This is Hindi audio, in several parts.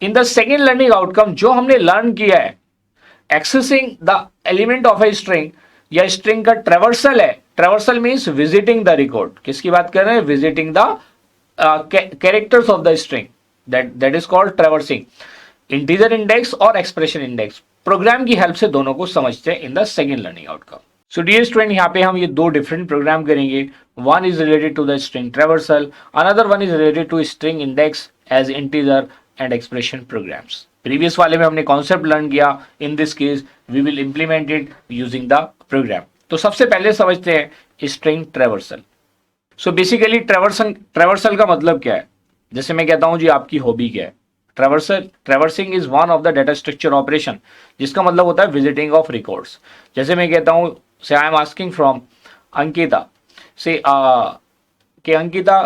In the second learning outcome जो हमने लर्न किया है, accessing the element of a string या स्ट्रिंग का ट्रेवर्सल है। Traversal means visiting the record. किसकी बात कर रहे हैं? Visiting the characters of the string, that is called traversing. Integer index और एक्सप्रेशन इंडेक्स प्रोग्राम की हेल्प से दोनों को समझते हैं in the second learning outcome. So dear student, यहाँ पे हम ये दो डिफरेंट प्रोग्राम करेंगे। One is related to the string traversal, another one is related to string index as integer and expression programs. Previous वाले में हमने कॉन्सेप्ट लर्न किया, in this case we will implement it using the program. तो सबसे पहले समझते हैं string traversal. So basically traversal का मतलब क्या है? जैसे मैं कहता हूं जी आपकी हॉबी क्या है? Traversing is one of the data structure operation, जिसका मतलब होता है विजिटिंग ऑफ रिकॉर्ड्स। जैसे मैं कहता हूं से I am asking from Ankita से कि Ankita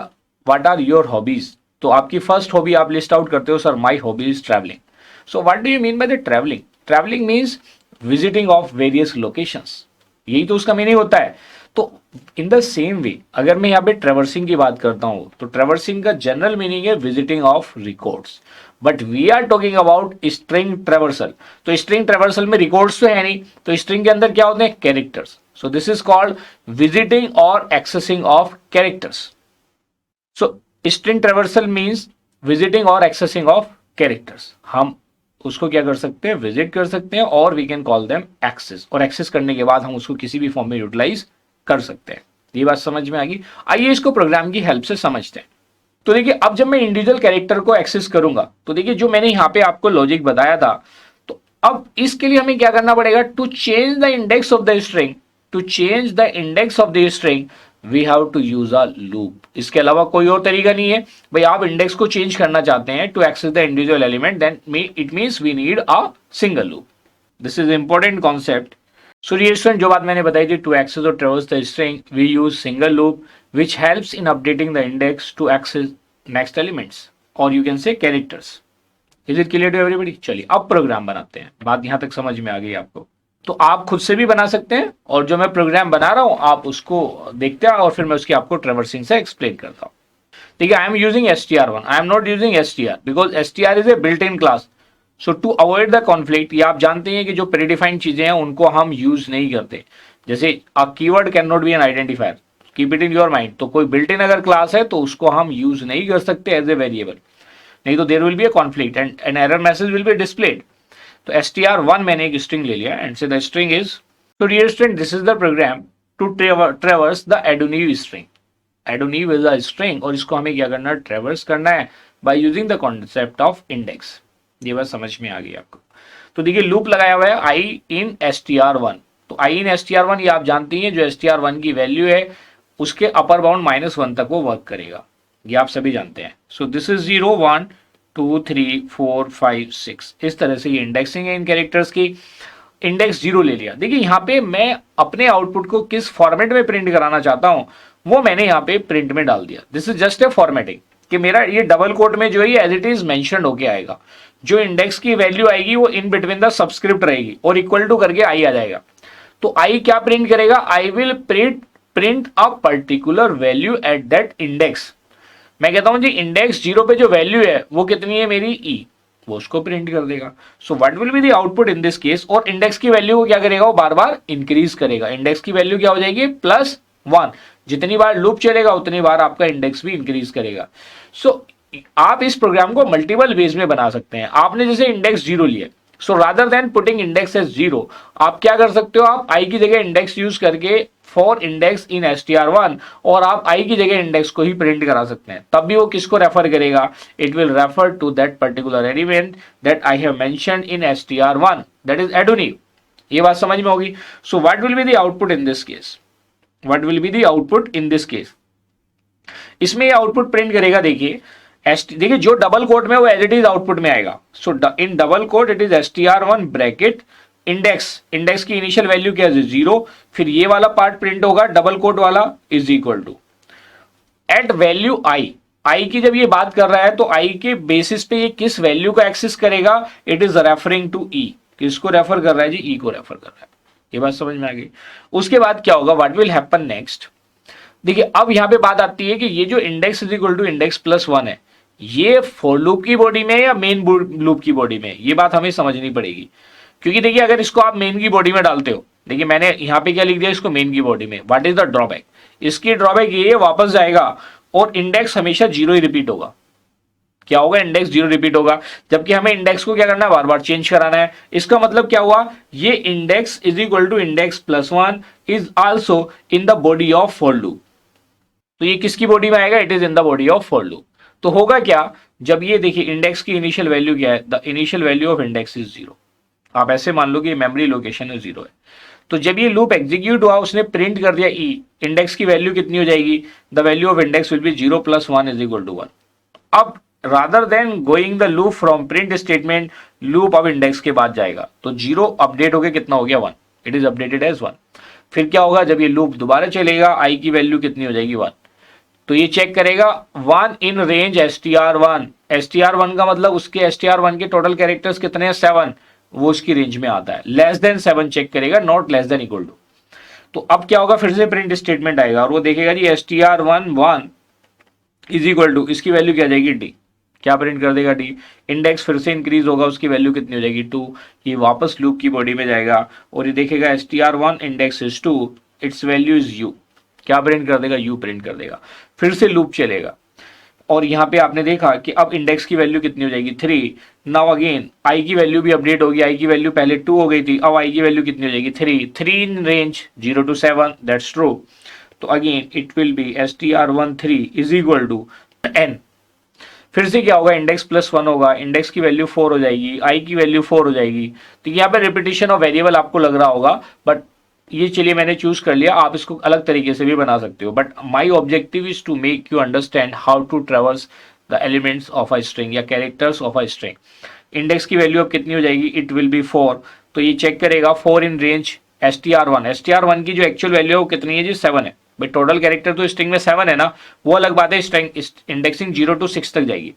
what are your hobbies? तो आपकी फर्स्ट हॉबी आप लिस्ट आउट करते हो, sir my hobby is travelling. So what do you mean by the travelling? Travelling means visiting of various locations, यही तो उसका मीनिंग होता है। तो इन द सेम वे अगर मैं यहाँ पे ट्रेवर्सिंग की बात करता हूं तो ट्रेवर्सिंग का जनरल मीनिंग है visiting of records, but we are talking about string traversal. तो स्ट्रिंग ट्रेवर्सल में रिकॉर्ड्स तो है नहीं, तो स्ट्रिंग के अंदर क्या होते हैं? Characters. So this is called visiting और accessing of characters. So string traversal means visiting और एक्सेसिंग ऑफ कैरेक्टर्स। हम उसको क्या कर सकते हैं? विजिट कर सकते हैं, और we can call them access, और एक्सेस करने के बाद हम उसको किसी भी फॉर्म में यूटिलाइज कर सकते हैं। ये बात समझ में आ गई? आइए इसको प्रोग्राम की हेल्प से समझते हैं। तो देखिए अब जब मैं इंडिविजुअल कैरेक्टर को एक्सेस करूंगा तो देखिए जो मैंने यहाँ पे आपको लॉजिक बताया था, तो अब इसके लिए हमें क्या करना पड़ेगा? To change the index of the string, to change the index of the string we have to use a loop. इसके अलावा कोई और तरीका नहीं है। भाई आप इंडेक्स को चेंज करना चाहते हैं to access the individual element, then it means we need a single loop. This is important concept. So dear student, जो बात मैंने बताई थी, टू एक्सेस और traverse the string we use single loop which helps in updating the index to access next elements, or you can say characters. Is it clear to everybody? चलिए अब प्रोग्राम बनाते हैं। बात यहां तक समझ में आ गई आपको? तो आप खुद से भी बना सकते हैं, और जो मैं प्रोग्राम बना रहा हूं आप उसको देखते हैं, और फिर मैं उसकी आपको ट्रेवर्सिंग से एक्सप्लेन करता हूं। ठीक है, I am using str1, I am not using str because str is a built in class. So to avoid the conflict, ये आप जानते हैं कि जो प्रीडिफाइंड चीजें हैं उनको हम यूज नहीं करते। जैसे अ keyword can not be N identifier, keep it in your mind. तो कोई बिल्ट इन अगर क्लास है तो उसको हम यूज नहीं कर सकते एज ए वेरिएबल, नहीं तो there will be a conflict and an error message will be displayed. तो str1 मैंने एक स्ट्रिंग ले लिया and say the string is, तो dear student this is the program to traverse the एडोनीव स्ट्रिंग। एडोनीव इज अ स्ट्रिंग, और इसको हमें क्या करना है? ट्रेवर्स करना है by using the concept of index. ये बात समझ में आ गई आपको? तो देखिए लूप लगाया हुआ है आई इन str1। तो आई इन str1 ये आप जानती हैं, जो str1 की वैल्यू है उसके अपर बाउंड -1 तक वो वर्क करेगा, ये आप सभी जानते हैं। सो दिस इज 0 1 2 3 4 5 6, इस तरह से ये इंडेक्सिंग है इन कैरेक्टर्स की। इंडेक्स 0 ले लिया। देखिए यहाँ पे मैं अपने आउटपुट को किस फॉर्मेट में प्रिंट कराना चाहता हूं वो मैंने यहाँ पे प्रिंट में डाल दिया। This is just a formatting कि मेरा ये डबल कोट में जो है एज इट इज मेंशन होके आएगा। जो इंडेक्स की वैल्यू आएगी वो इन बिटवीन द सबस्क्रिप्ट रहेगी, और इक्वल टू करके आई आ जाएगा। तो आई क्या प्रिंट करेगा? I will print a particular value at that index. मैं कहता हूं जी इंडेक्स 0 पे जो वैल्यू है वो कितनी है मेरी? ई, वो उसको प्रिंट कर देगा। सो what will be the output in this case? और इंडेक्स की वैल्यू को क्या करेगा? वो बार बार इंक्रीज करेगा। इंडेक्स की वैल्यू क्या हो जाएगी? +1। जितनी बार लूप चलेगा उतनी बार आपका इंडेक्स भी इंक्रीज करेगा। सो आप इस प्रोग्राम को मल्टीपल वेज में बना सकते हैं। आपने जैसे इंडेक्स 0 लिया, so rather than putting index as 0 आप क्या कर सकते हो? आप आई की जगह इंडेक्स यूज करके फॉर इंडेक्स इन str1, और आप आई की जगह इंडेक्स को ही प्रिंट करा सकते हैं। तब भी वो किसको रेफर करेगा? It will refer to that particular element that I have mentioned in str1, that is एडोनिव। ये बात समझ में होगी? So what will be the output in this case? What will be the output in this case? इसमें ये आउटपुट प्रिंट करेगा। देखिए जो डबल कोट में वो एज इट इज आउटपुट में आएगा। So in double quote it is str1 bracket index की इनिशियल वैल्यू क्या है? 0। फिर ये वाला पार्ट प्रिंट होगा डबल कोट वाला, is equal to at value i की जब ये बात कर रहा है तो आई के बेसिस पे ये किस वैल्यू को एक्सेस करेगा? इट इज रेफरिंग टू ई। किसको रेफर कर रहा है जी? ई को रेफर कर रहा है। ये बात समझ में आ गई? उसके बाद क्या होगा? What will happen next? देखिए अब यहां पे बात आती है कि ये जो index is equal to index +1 है, ये फॉर लूप की बॉडी में या मेन लूप की बॉडी में, ये बात हमें समझनी पड़ेगी। क्योंकि देखिए अगर इसको आप मेन की बॉडी में डालते हो, देखिए मैंने यहाँ पे क्या लिख दिया, इसको मेन की बॉडी में, व्हाट इज द ड्रॉबैक, इसकी ड्रॉबैक ये वापस जाएगा और इंडेक्स हमेशा जीरो ही रिपीट होगा। क्या होगा, इंडेक्स जीरो रिपीट होगा, जबकि हमें इंडेक्स को क्या करना है, बार बार चेंज कराना है। इसका मतलब क्या हुआ, ये index is equal to index plus one is also in the body of for loop. तो ये किसकी बॉडी में आएगा, it is in the body of for loop. तो होगा क्या, जब ये देखिए इंडेक्स की इनिशियल वैल्यू क्या है, the initial value of index is zero. आप ऐसे मान लो कि मेमोरी लोकेशन है जीरो है, तो जब ये लूप एग्जीक्यूट हुआ, उसने प्रिंट कर दिया ई, इंडेक्स की वैल्यू कितनी हो जाएगी, the value of index will be zero plus one is equal to one. अब rather than going the loop from print statement, loop अब इंडेक्स के बाद जाएगा, तो जीरो अपडेट होकर कितना हो गया, one, it is updated as one. फिर क्या होगा, जब ये लूप दोबारा चलेगा, आई की वैल्यू कितनी हो जाएगी, वन, तो ये चेक करेगा one in range str1। str1 का मतलब उसके str1 के टोटल कैरेक्टर्स कितने हैं, 7, वो उसकी रेंज में आता है। लेस देन 7 चेक करेगा, not less than equal to. तो अब क्या होगा, फिर से प्रिंट स्टेटमेंट आएगा और वो देखेगा जी str1 इज इक्वल टू, इसकी वैल्यू क्या जाएगी, डी, क्या प्रिंट कर देगा, डी। इंडेक्स फिर से इंक्रीज होगा, उसकी वैल्यू कितनी हो जाएगी, 2। ये वापस लूप की बॉडी में जाएगा और ये देखेगा str1 index is 2, it's value is you, क्या प्रिंट कर देगा, यू प्रिंट कर देगा। फिर से लूप चलेगा और यहाँ पे आपने देखा कि अब इंडेक्स की वैल्यू कितनी हो जाएगी, 3। नाउ अगेन आई की वैल्यू भी अपडेट होगी, आई की वैल्यू पहले 2 हो गई थी, अब आई की वैल्यू कितनी हो जाएगी, 3 in range 0 to 7, that's true. तो again it will be str13 is equal to n। फिर से क्या होगा, इंडेक्स प्लस 1 होगा, इंडेक्स की वैल्यू 4 हो जाएगी, आई की वैल्यू 4 हो जाएगी। तो यहाँ पे रिपीटेशन ऑफ वेरिएबल आपको लग रहा होगा, बट ये चलिए मैंने चूज कर लिया, आप इसको अलग तरीके से भी बना सकते हो, but my objective is to make you understand how to traverse the elements of a string या characters of a string. Index की वैल्यू अब कितनी हो जाएगी, इट विल बी 4, तो ये चेक करेगा 4 इन रेंज str1 की जो एक्चुअल वैल्यू है वो कितनी है जी, 7 है। भाई टोटल कैरेक्टर तो स्ट्रिंग में 7 है ना, वो अलग बात है, स्ट्रिंग इंडेक्सिंग 0 to 6 तक जाएगी।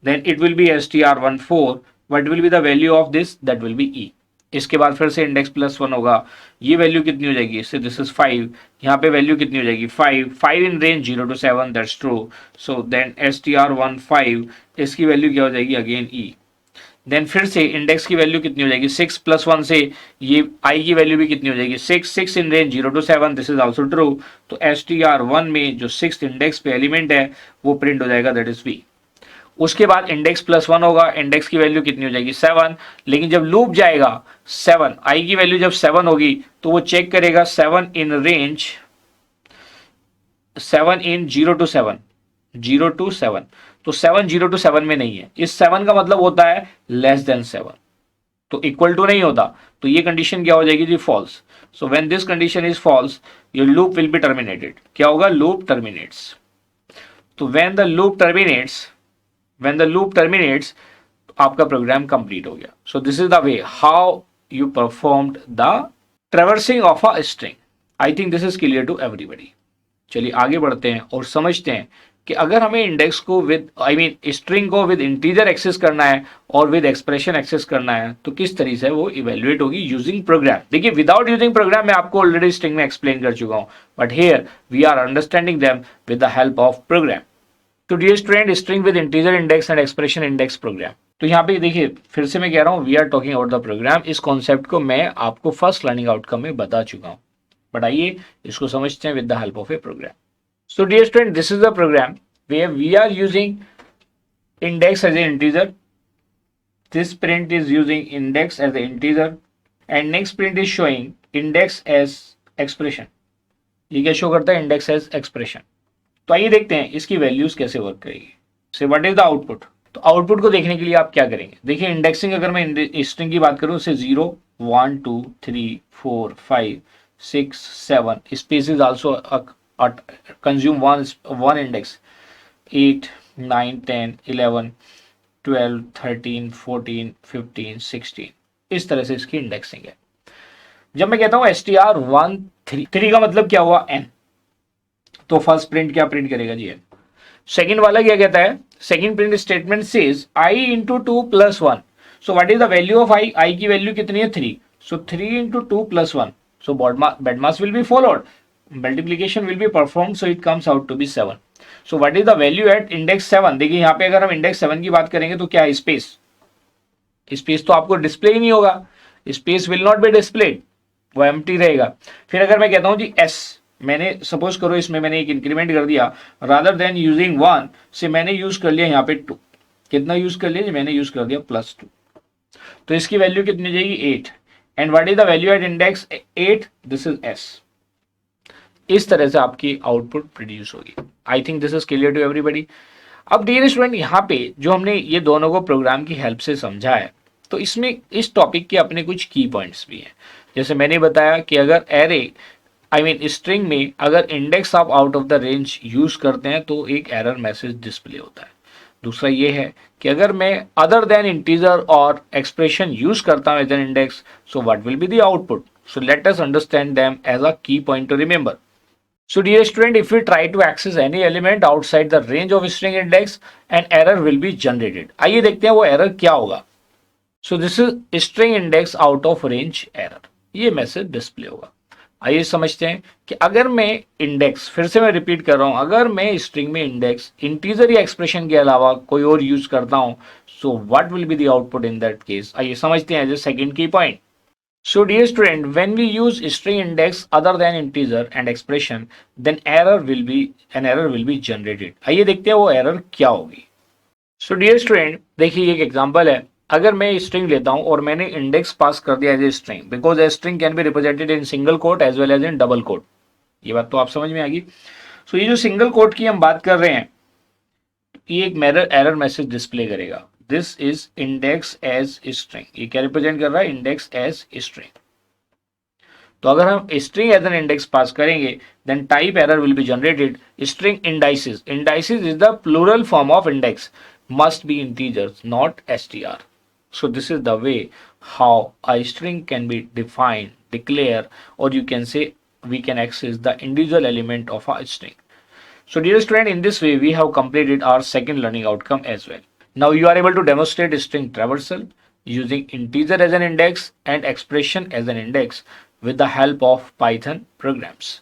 Then it will be str14, what will be the value of this, that will be E. इसके बाद फिर से इंडेक्स प्लस 1 होगा, ये वैल्यू कितनी हो जाएगी, इससे दिस इज 5, यहाँ पे वैल्यू कितनी हो जाएगी, 5 in range 0 to 7, that's true. So then str15, इसकी वैल्यू क्या हो जाएगी, अगेन ई। देन फिर से इंडेक्स की वैल्यू कितनी हो जाएगी, 6 + 1 से ये आई की वैल्यू भी कितनी हो जाएगी, 6 इन range 0 to 7, this is also true. तो str1 में जो 6th इंडेक्स पे एलिमेंट है वो प्रिंट हो जाएगा, दैट इज वी। उसके बाद इंडेक्स प्लस 1 होगा, इंडेक्स की वैल्यू कितनी हो जाएगी, 7, लेकिन जब लूप जाएगा 7, आई की वैल्यू जब 7 होगी तो वो चेक करेगा 7 in range 7 in 0 to 7, 0 to 7, तो 7 0 to 7 में नहीं है, इस 7 का मतलब होता है लेस देन 7, तो इक्वल टू नहीं होता, तो ये कंडीशन क्या हो जाएगी जी, false. So when this condition is false, your loop will be terminated. क्या होगा, लूप टर्मिनेट्स। तो व्हेन द लूप टर्मिनेट्स, आपका प्रोग्राम कंप्लीट हो गया। So this is the way how you performed the traversing of a string. I think this is clear to everybody. चलिए आगे बढ़ते हैं और समझते हैं कि अगर हमें इंडेक्स को स्ट्रिंग को विद इंटीजर एक्सेस करना है और विद एक्सप्रेशन एक्सेस करना है तो किस तरीके से वो इवेल्युएट होगी यूजिंग प्रोग्राम। देखिए विदाउट यूजिंग प्रोग्राम मैं आपको ऑलरेडी स्ट्रिंग में एक्सप्लेन कर चुका हूं, but here we are understanding them with the help of program. तो dear student, string with integer index and expression index program. तो यहाँ पे देखिए फिर से मैं कह रहा हूँ, we are talking about the program. इस कॉन्सेप्ट को मैं आपको फर्स्ट लर्निंग आउटकम में बता चुका हूँ, बट आइए इसको समझते हैं with the help of a program. So dear student, this is the program where we are using index as an integer. This print is using index as an integer and next print is showing index as expression. ये क्या शो करता है, index as expression। तो आइए देखते हैं इसकी वैल्यूज कैसे वर्क करेगी। So what is the output? तो आउटपुट को देखने के लिए आप क्या करेंगे, देखिए इंडेक्सिंग अगर मैं स्ट्रिंग की बात करूं, उससे 0 1 2 3 4 5 6 7 space is also consume one index, 8 9 10 11 12 13 14 15 16, इस तरह से इसकी इंडेक्सिंग है। जब मैं कहता हूं str13 का मतलब क्या हुआ, n, तो फर्स्ट प्रिंट क्या प्रिंट करेगा जी, n। सेकंड वाला क्या कहता है, second print statement says i into 2 + 1। So what is the value of i, i की वैल्यू कितनी है, 3, so 3 into 2 + 1, so BODMAS will be followed. Multiplication will be perform, so it comes out to be 7. So what is the value at index 7? देखिए यहाँ पे अगर हम इंडेक्स 7 की बात करेंगे तो क्या है, स्पेस. स्पेस तो आपको डिस्प्ले ही नहीं होगा, space will not be displayed, वो एम्प्टी रहेगा. फिर अगर मैं कहता हूं जी एस, मैंने सपोज करो इसमें मैंने एक इंक्रीमेंट कर दिया, रादर देन यूजिंग 1 से मैंने यूज कर लिया यहाँ पे 2. कितना यूज कर लिया जी, मैंने यूज कर दिया +2. तो इसकी वैल्यू कितनी जाएगी, 8. And what is the value at index 8? This is S. इस तरह से आपकी आउटपुट प्रोड्यूस होगी. I think this is clear to everybody. अब डियर स्टूडेंट, यहाँ पे जो हमने ये दोनों को प्रोग्राम की हेल्प से समझा है, तो इसमें इस टॉपिक के अपने कुछ की पॉइंट्स भी हैं. जैसे मैंने बताया कि अगर एरे स्ट्रिंग में अगर इंडेक्स आप out of the range use करते हैं तो एक एरर मैसेज डिस्प्ले होता है. दूसरा ये है कि अगर मैं अदर देन इंटीजर और एक्सप्रेशन यूज करता हूं as an index, so what will be the output. So let us understand them as a key point to remember. So dear student, if we try to access any element outside the range of string index, an error will be generated. आइए देखते हैं वो error क्या होगा. So this is string index out of range error. ये मैसेज डिस्प्ले होगा. आइए समझते हैं कि अगर मैं इंडेक्स, फिर से मैं रिपीट कर रहा हूं, अगर मैं स्ट्रिंग में इंडेक्स इंटीजर या एक्सप्रेशन के अलावा कोई और यूज करता हूं, सो what will be the output in that case. आइए समझते हैं एज ए सेकंड की point. So dear student, when we use string index other than integer and expression, then an error will be generated. आइए देखते हैं वो error क्या होगी. So dear student, देखिए एक एग्जांपल है. अगर मैं string लेता हूं और मैंने index पास कर दिया as a string, because a string can be represented in single quote as well as in double quote. ये बात तो आप समझ में आ गई. So ये जो single quote की हम बात कर रहे हैं, ये एक एरर मैसेज डिस्प्ले करेगा. This is index as string. ये क्या रिप्रेजेंट कर रहा है, इंडेक्स एज स्ट्रिंग. तो अगर हम स्ट्रिंग एज एन इंडेक्स पास करेंगे, then type error will be generated. String indices, indices is the plural form of index, must be integers not str. So this is the way how a string can be defined, declare, or you can say we can access the individual element of a string. So dear student, in this way we have completed our second learning outcome as well. Now you are able to demonstrate string traversal using integer as an index and expression as an index with the help of Python programs.